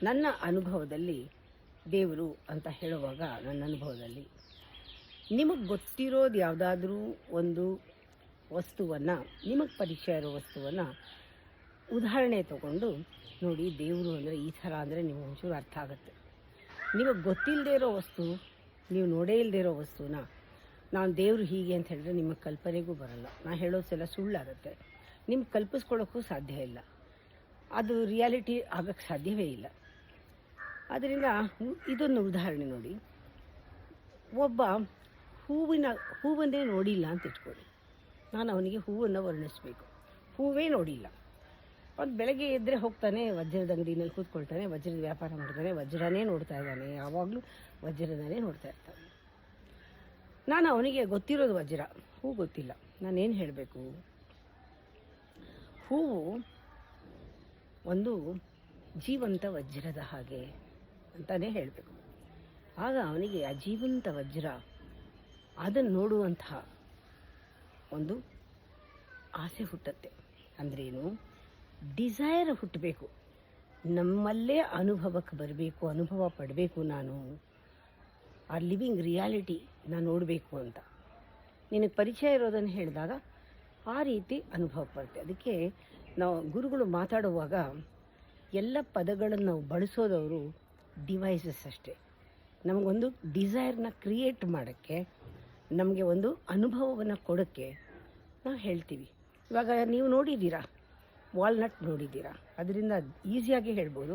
ನನ್ನ ಅನುಭವದಲ್ಲಿ ದೇವರು ಅಂತ ಹೇಳುವಾಗ, ನನ್ನ ಅನುಭವದಲ್ಲಿ ನಿಮಗೆ ಗೊತ್ತಿರೋದು ಯಾವುದಾದ್ರೂ ಒಂದು ವಸ್ತುವನ್ನು, ನಿಮಗೆ ಪರಿಚಯ ಇರೋ ವಸ್ತುವನ್ನು ಉದಾಹರಣೆ ತಗೊಂಡು ನೋಡಿ, ದೇವರು ಅಂದರೆ ಈ ಥರ ಅಂದರೆ ನಿಮಗೆ ಒಂಚೂರು ಅರ್ಥ ಆಗುತ್ತೆ. ನಿಮಗೆ ಗೊತ್ತಿಲ್ಲದೆ ಇರೋ ವಸ್ತು, ನೀವು ನೋಡೇ ಇಲ್ಲದೆ ಇರೋ ವಸ್ತುನ ನಾನು ದೇವರು ಹೀಗೆ ಅಂತ ಹೇಳಿದ್ರೆ ನಿಮಗೆ ಕಲ್ಪನೆಗೂ ಬರಲ್ಲ. ನಾನು ಹೇಳೋದೆಲ್ಲ ಸುಳ್ಳಾಗುತ್ತೆ, ನಿಮ್ಗೆ ಕಲ್ಪಿಸ್ಕೊಳ್ಳೋಕ್ಕೂ ಸಾಧ್ಯ ಇಲ್ಲ, ಅದು ರಿಯಾಲಿಟಿ ಆಗೋಕ್ಕೆ ಸಾಧ್ಯವೇ ಇಲ್ಲ. ಆದ್ದರಿಂದ ಇದೊಂದು ಉದಾಹರಣೆ ನೋಡಿ. ಒಬ್ಬ ಹೂವನ್ನೇ ನೋಡಿಲ್ಲ ಅಂತ ಇಟ್ಕೊಳ್ಳಿ. ನಾನು ಅವನಿಗೆ ಹೂವನ್ನು ವರ್ಣಿಸಬೇಕು, ಹೂವೇ ನೋಡಿಲ್ಲ. ಅವ್ನು ಬೆಳಗ್ಗೆ ಎದ್ದರೆ ಹೋಗ್ತಾನೆ, ವಜ್ರದ ಅಂಗಡಿನಲ್ಲಿ ಕೂತ್ಕೊಳ್ತಾನೆ, ವಜ್ರದ ವ್ಯಾಪಾರ ಮಾಡ್ತಾನೆ, ವಜ್ರನೇ ನೋಡ್ತಾ ಇದ್ದಾನೆ, ಯಾವಾಗಲೂ ವಜ್ರದನೇ ನೋಡ್ತಾ ಇರ್ತಾನೆ. ನಾನು ಅವನಿಗೆ ಗೊತ್ತಿರೋದು ವಜ್ರ, ಹೂ ಗೊತ್ತಿಲ್ಲ. ನಾನೇನು ಹೇಳಬೇಕು? ಹೂವು ಒಂದು ಜೀವಂತ ವಜ್ರದ ಹಾಗೆ ಅಂತಲೇ ಹೇಳಬೇಕು. ಆಗ ಅವನಿಗೆ ಆ ಜೀವಂತ ವಜ್ರ ಅದನ್ನು ನೋಡುವಂತಹ ಒಂದು ಆಸೆ ಹುಟ್ಟುತ್ತೆ. ಅಂದ್ರೇನು? ಡಿಸೈರ್ ಹುಟ್ಟಬೇಕು, ನಮ್ಮಲ್ಲೇ ಅನುಭವಕ್ಕೆ ಬರಬೇಕು, ಅನುಭವ ಪಡಬೇಕು, ನಾನು ಆ ಲಿವಿಂಗ್ ರಿಯಾಲಿಟಿ ನಾನು ನೋಡಬೇಕು ಅಂತ. ನಿನಗೆ ಪರಿಚಯ ಇರೋದನ್ನು ಹೇಳಿದಾಗ ಆ ರೀತಿ ಅನುಭವ ಬರುತ್ತೆ. ಅದಕ್ಕೆ ನಾವು ಗುರುಗಳು ಮಾತಾಡುವಾಗ ಎಲ್ಲ ಪದಗಳನ್ನು ನಾವು ಬಳಸೋದವರು ಡಿವೈಸಸ್ ಅಷ್ಟೇ. ನಮಗೊಂದು ಡಿಸೈರ್ನ ಕ್ರಿಯೇಟ್ ಮಾಡೋಕ್ಕೆ, ನಮಗೆ ಒಂದು ಅನುಭವವನ್ನು ಕೊಡೋಕ್ಕೆ ನಾವು ಹೇಳ್ತೀವಿ. ಇವಾಗ ನೀವು ನೋಡಿದ್ದೀರಾ, ವಾಲ್ನಟ್ ನೋಡಿದ್ದೀರಾ, ಅದರಿಂದ ಈಸಿಯಾಗಿ ಹೇಳ್ಬೋದು.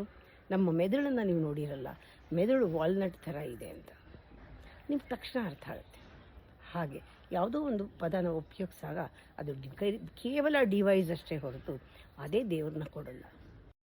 ನಮ್ಮ ಮೆದುಳನ್ನು ನೀವು ನೋಡಿರಲ್ಲ, ಮೆದುಳು ವಾಲ್ನಟ್ ಥರ ಇದೆ ಅಂತ ನಿಮ್ಗೆ ತಕ್ಷಣ ಅರ್ಥ ಆಗುತ್ತೆ. ಹಾಗೆ ಯಾವುದೋ ಒಂದು ಪದನ ಉಪಯೋಗಿಸಿದಾಗ ಅದು ಕೇವಲ ಡಿವೈಸ್ ಅಷ್ಟೇ ಹೊರತು ಅದೇ ದೇವ್ರನ್ನ ಕೊಡಲ್ಲ.